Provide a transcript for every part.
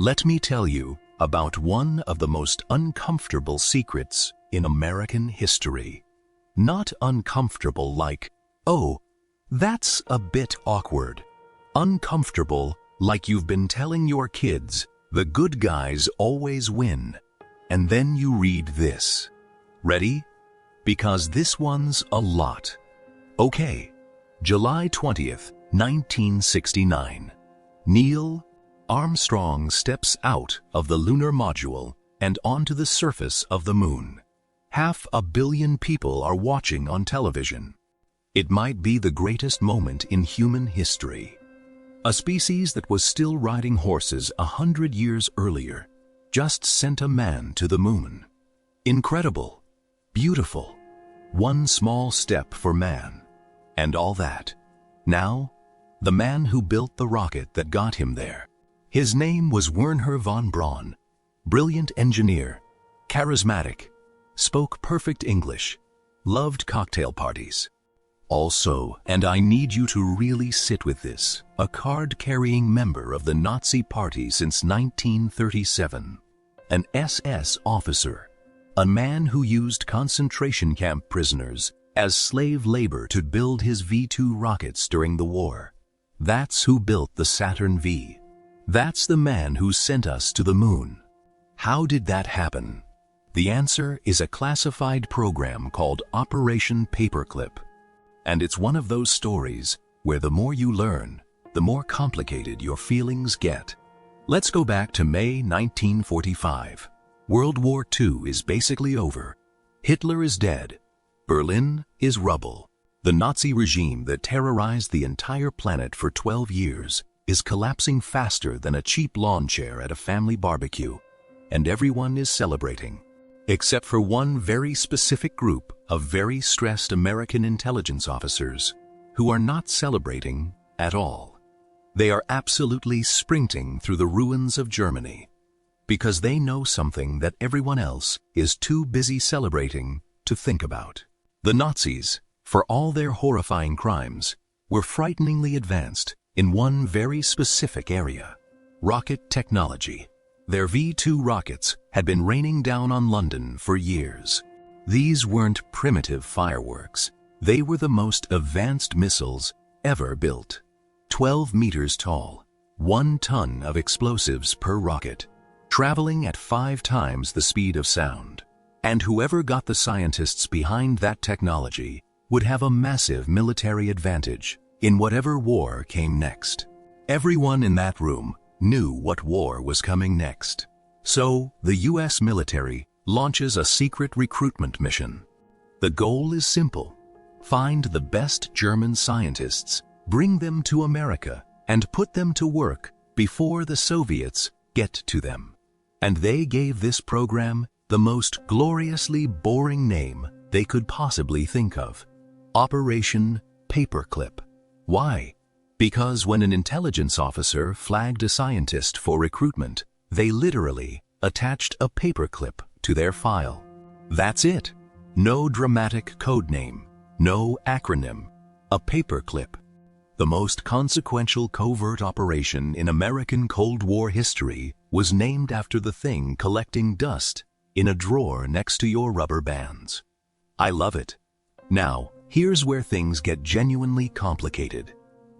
Let me tell you about one of the most uncomfortable secrets in American history. Not uncomfortable like, oh, that's a bit awkward. Uncomfortable like you've been telling your kids the good guys always win, and then you read this. Ready? Because this one's a lot. Okay, July 20th, 1969. Neil Armstrong steps out of the lunar module and onto the surface of the moon. 500 million people are watching on television. It might be the greatest moment in human history. A species that was still riding horses 100 years earlier just sent a man to the moon. Incredible, beautiful, one small step for man, and all that. Now, the man who built the rocket that got him there. His name was Wernher von Braun. Brilliant engineer, charismatic, spoke perfect English, loved cocktail parties. Also, and I need you to really sit with this, a card-carrying member of the Nazi Party since 1937. An SS officer, a man who used concentration camp prisoners as slave labor to build his V-2 rockets during the war. That's who built the Saturn V. That's the man who sent us to the moon. How did that happen? The answer is a classified program called Operation Paperclip. And it's one of those stories where the more you learn, the more complicated your feelings get. Let's go back to May 1945. World War II is basically over. Hitler is dead. Berlin is rubble. The Nazi regime that terrorized the entire planet for 12 years is collapsing faster than a cheap lawn chair at a family barbecue, and everyone is celebrating. Except for one very specific group of very stressed American intelligence officers who are not celebrating at all. They are absolutely sprinting through the ruins of Germany because they know something that everyone else is too busy celebrating to think about. The Nazis, for all their horrifying crimes, were frighteningly advanced in one very specific area: rocket technology. Their V-2 rockets had been raining down on London for years. These weren't primitive fireworks. They were the most advanced missiles ever built. 12 meters tall, 1 ton of explosives per rocket, traveling at 5 times the speed of sound. And whoever got the scientists behind that technology would have a massive military advantage in whatever war came next. Everyone in that room knew what war was coming next. So, the US military launches a secret recruitment mission. The goal is simple: find the best German scientists, bring them to America, and put them to work before the Soviets get to them. And they gave this program the most gloriously boring name they could possibly think of: Operation Paperclip. Why? Because when an intelligence officer flagged a scientist for recruitment, they literally attached a paperclip to their file. That's it. No dramatic code name, no acronym, a paperclip. The most consequential covert operation in American Cold War history was named after the thing collecting dust in a drawer next to your rubber bands. I love it. Now, here's where things get genuinely complicated.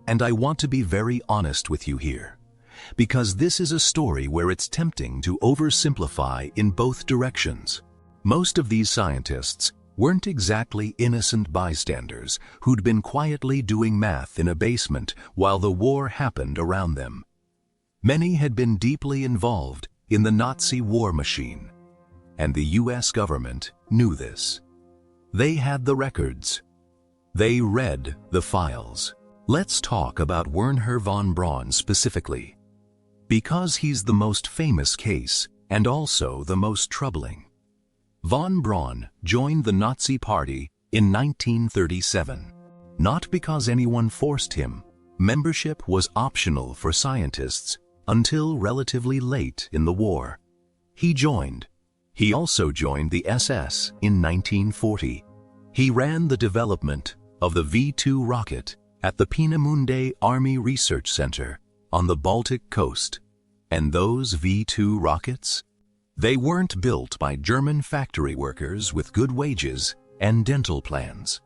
And I want to be very honest with you here, because this is a story where it's tempting to oversimplify in both directions. Most of these scientists weren't exactly innocent bystanders who'd been quietly doing math in a basement while the war happened around them. Many had been deeply involved in the Nazi war machine, and the US government knew this. They had the records. They read the files. Let's talk about Wernher von Braun specifically, because he's the most famous case and also the most troubling. Von Braun joined the Nazi Party in 1937, not because anyone forced him. Membership was optional for scientists until relatively late in the war. He joined. He also joined the SS in 1940. He ran the development of the V-2 rocket at the Peenemünde Army Research Center on the Baltic coast. And those V-2 rockets? They weren't built by German factory workers with good wages and dental plans.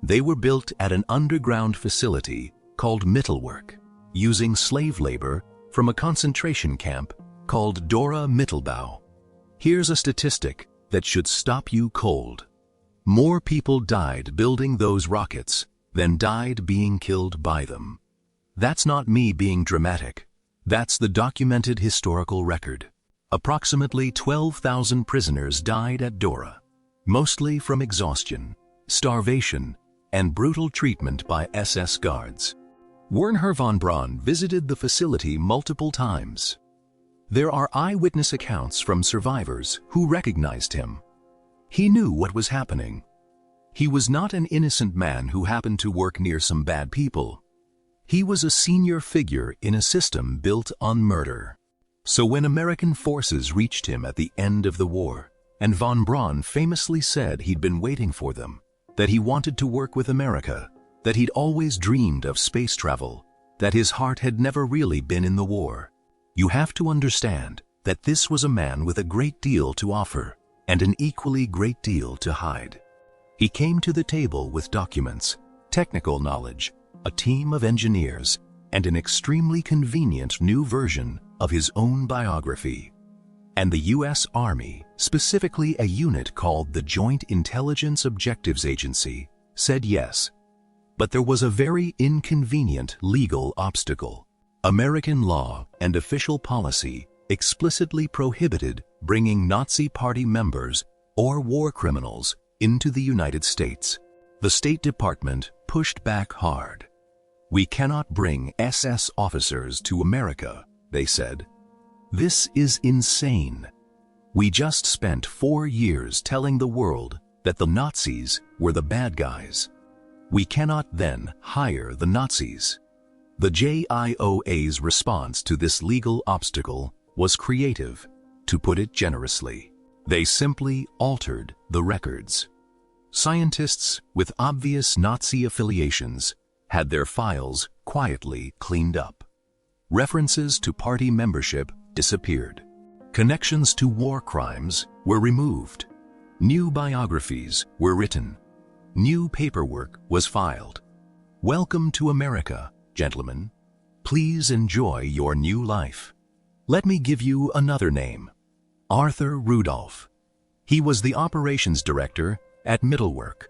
They were built at an underground facility called Mittelwerk, using slave labor from a concentration camp called Dora Mittelbau. Here's a statistic that should stop you cold. More people died building those rockets than died being killed by them. That's not me being dramatic. That's the documented historical record. Approximately 12,000 prisoners died at Dora, mostly from exhaustion, starvation, and brutal treatment by SS guards. Wernher von Braun visited the facility multiple times. There are eyewitness accounts from survivors who recognized him. He knew what was happening. He was not an innocent man who happened to work near some bad people. He was a senior figure in a system built on murder. So when American forces reached him at the end of the war, and von Braun famously said he'd been waiting for them, that he wanted to work with America, that he'd always dreamed of space travel, that his heart had never really been in the war. You have to understand that this was a man with a great deal to offer and an equally great deal to hide. He came to the table with documents, technical knowledge, a team of engineers, and an extremely convenient new version of his own biography. And the U.S. Army, specifically a unit called the Joint Intelligence Objectives Agency, said yes. But there was a very inconvenient legal obstacle. American law and official policy explicitly prohibited bringing Nazi Party members or war criminals into the United States. The State Department pushed back hard. "We cannot bring SS officers to America," they said. "This is insane. We just spent 4 years telling the world that the Nazis were the bad guys. We cannot then hire the Nazis." The JIOA's response to this legal obstacle was creative, to put it generously. They simply altered the records. Scientists with obvious Nazi affiliations had their files quietly cleaned up. References to party membership disappeared. Connections to war crimes were removed. New biographies were written. New paperwork was filed. "Welcome to America, gentlemen. Please enjoy your new life." Let me give you another name. Arthur Rudolph. He was the operations director at Mittelwerk,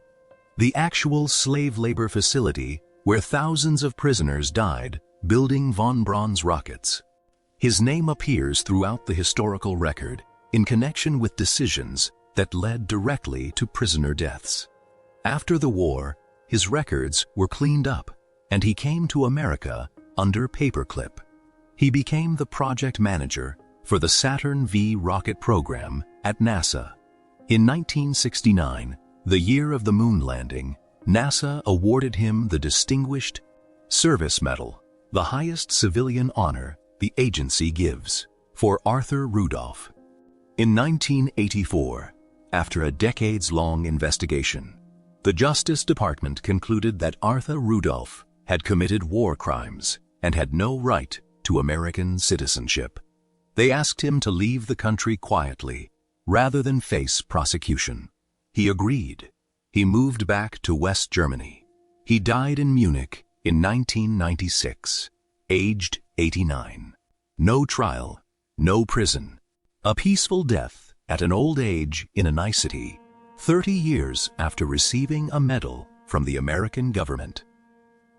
the actual slave labor facility where thousands of prisoners died building von Braun's rockets. His name appears throughout the historical record in connection with decisions that led directly to prisoner deaths. After the war, his records were cleaned up, and he came to America under Paperclip. He became the project manager for the Saturn V rocket program at NASA. In 1969, the year of the moon landing, NASA awarded him the Distinguished Service Medal, the highest civilian honor the agency gives, for Arthur Rudolph. In 1984, after a decades-long investigation, the Justice Department concluded that Arthur Rudolph had committed war crimes and had no right to American citizenship. They asked him to leave the country quietly rather than face prosecution. He agreed. He moved back to West Germany. He died in Munich in 1996, aged 89. No trial, no prison. A peaceful death at an old age in a nice city, 30 years after receiving a medal from the American government.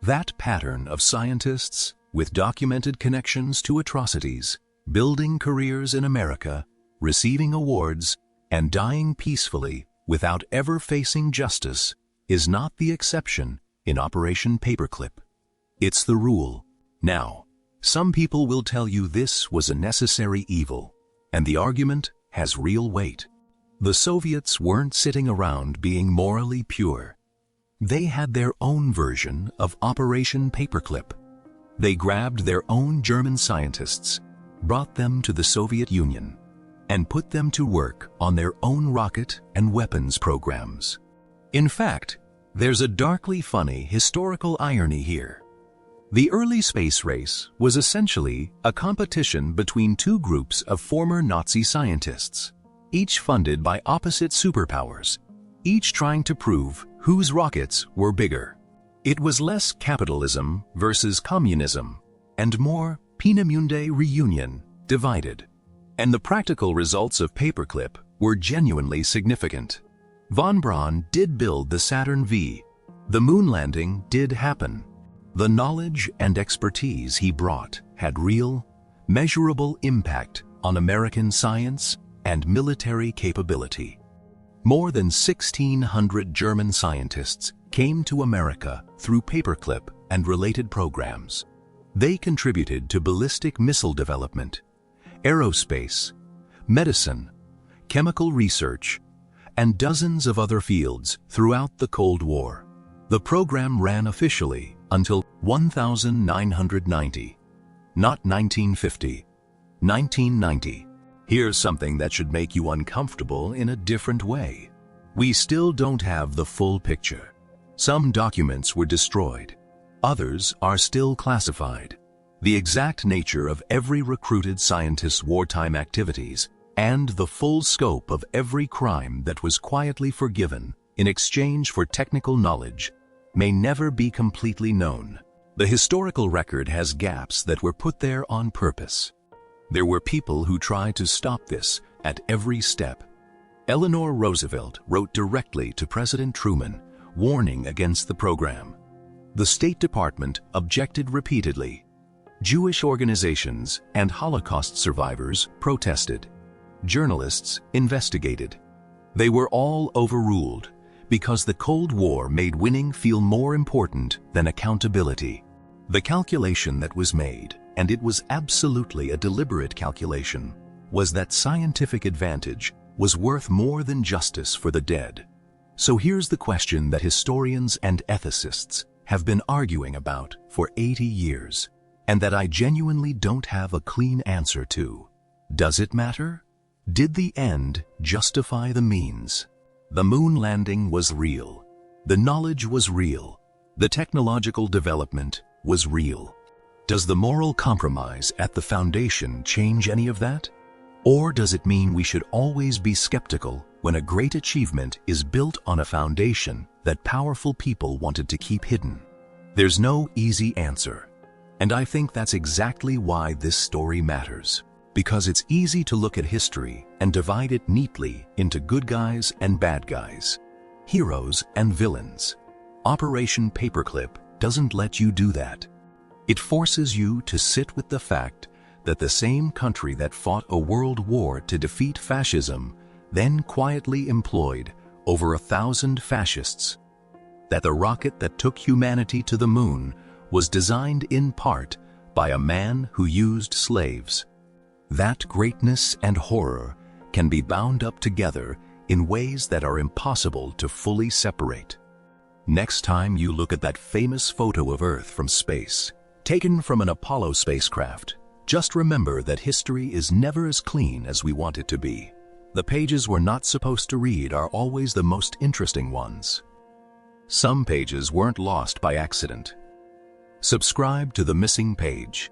That pattern of scientists with documented connections to atrocities, building careers in America, receiving awards, and dying peacefully without ever facing justice is not the exception in Operation Paperclip. It's the rule. Now, some people will tell you this was a necessary evil, and the argument has real weight. The Soviets weren't sitting around being morally pure. They had their own version of Operation Paperclip. They grabbed their own German scientists, brought them to the Soviet Union, and put them to work on their own rocket and weapons programs. In fact, there's a darkly funny historical irony here. The early space race was essentially a competition between two groups of former Nazi scientists, each funded by opposite superpowers, each trying to prove whose rockets were bigger. It was less capitalism versus communism, and more Peenemunde reunion divided. And the practical results of Paperclip were genuinely significant. Von Braun did build the Saturn V. The moon landing did happen. The knowledge and expertise he brought had real, measurable impact on American science and military capability. More than 1,600 German scientists came to America through Paperclip and related programs. They contributed to ballistic missile development, aerospace, medicine, chemical research, and dozens of other fields throughout the Cold War. The program ran officially until 1990, not 1950, 1990. Here's something that should make you uncomfortable in a different way. We still don't have the full picture. Some documents were destroyed. Others are still classified. The exact nature of every recruited scientist's wartime activities and the full scope of every crime that was quietly forgiven in exchange for technical knowledge may never be completely known. The historical record has gaps that were put there on purpose. There were people who tried to stop this at every step. Eleanor Roosevelt wrote directly to President Truman, warning against the program. The State Department objected repeatedly. Jewish organizations and Holocaust survivors protested. Journalists investigated. They were all overruled because the Cold War made winning feel more important than accountability. The calculation that was made, and it was absolutely a deliberate calculation, was that scientific advantage was worth more than justice for the dead. So here's the question that historians and ethicists have been arguing about for 80 years, and that I genuinely don't have a clean answer to. Does it matter? Did the end justify the means? The moon landing was real. The knowledge was real. The technological development was real. Does the moral compromise at the foundation change any of that? Or does it mean we should always be skeptical when a great achievement is built on a foundation that powerful people wanted to keep hidden? There's no easy answer. And I think that's exactly why this story matters. Because it's easy to look at history and divide it neatly into good guys and bad guys, heroes and villains. Operation Paperclip doesn't let you do that. It forces you to sit with the fact that the same country that fought a world war to defeat fascism then quietly employed over 1,000 fascists. That the rocket that took humanity to the moon was designed in part by a man who used slaves. That greatness and horror can be bound up together in ways that are impossible to fully separate. Next time you look at that famous photo of Earth from space, taken from an Apollo spacecraft, just remember that history is never as clean as we want it to be. The pages we're not supposed to read are always the most interesting ones. Some pages weren't lost by accident. Subscribe to The Missing Page.